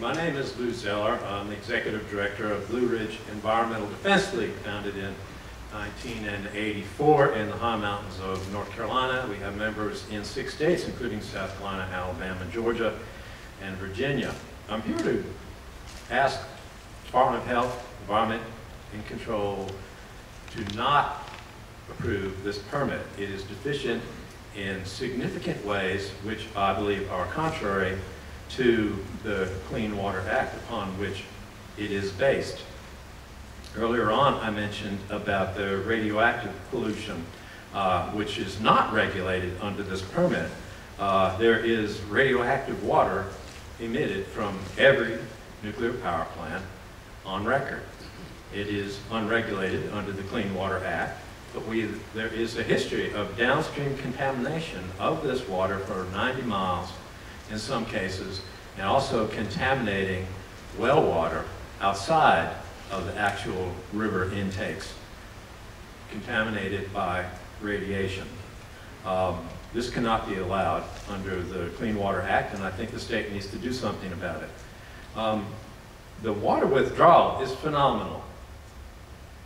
My name is Lou Zeller. I'm the Executive Director of Blue Ridge Environmental Defense League, founded in 1984 in the high mountains of North Carolina. We have members in 6 states, including South Carolina, Alabama, Georgia, and Virginia. I'm here to ask Department of Health, Environment, and Control to not approve this permit. It is deficient in significant ways, which I believe are contrary to the Clean Water Act upon which it is based. Earlier on, I mentioned about the radioactive pollution, which is not regulated under this permit. There is radioactive water emitted from every nuclear power plant on record. It is unregulated under the Clean Water Act, but there is a history of downstream contamination of this water for 90 miles in some cases, and also contaminating well water outside of the actual river intakes, contaminated by radiation. This cannot be allowed under the Clean Water Act, and I think the state needs to do something about it. The water withdrawal is phenomenal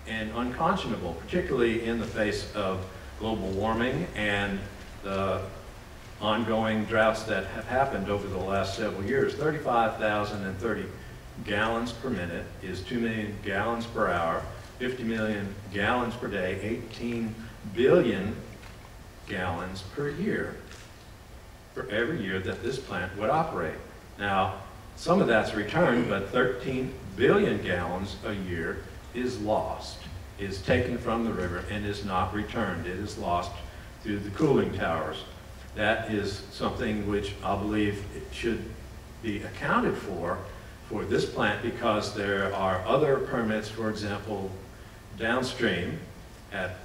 and unconscionable, particularly in the face of global warming and the ongoing droughts that have happened over the last several years. 35,030 gallons per minute is 2 million gallons per hour, 50 million gallons per day, 18 billion gallons per year for every year that this plant would operate. Now, some of that's returned, but 13 billion gallons a year is lost, is taken from the river and is not returned. It is lost through the cooling towers. That is something which I believe it should be accounted for this plant, because there are other permits, for example, downstream at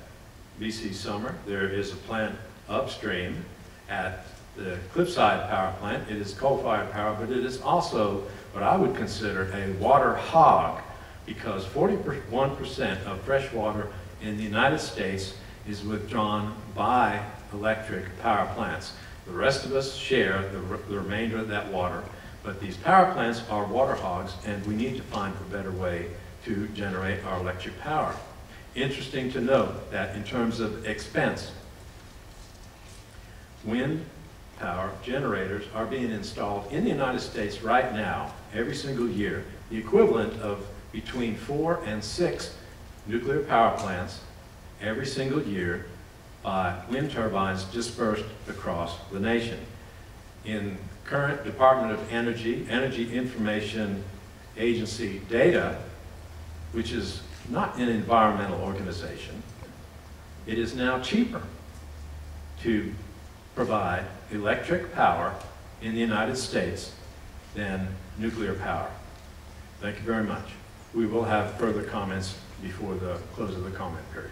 BC Summer. There is a plant upstream at the Cliffside Power Plant. It is coal-fired power, but it is also what I would consider a water hog, because 41% of fresh water in the United States is withdrawn by electric power plants. The rest of us share the remainder of that water, but these power plants are water hogs, and we need to find a better way to generate our electric power. Interesting to note that in terms of expense, wind power generators are being installed in the United States right now, every single year, the equivalent of between 4 and 6 nuclear power plants every single year by wind turbines dispersed across the nation. In current Department of Energy Information Agency data, which is not an environmental organization, it is now cheaper to provide electric power in the United States than nuclear power. Thank you very much. We will have further comments before the close of the comment period.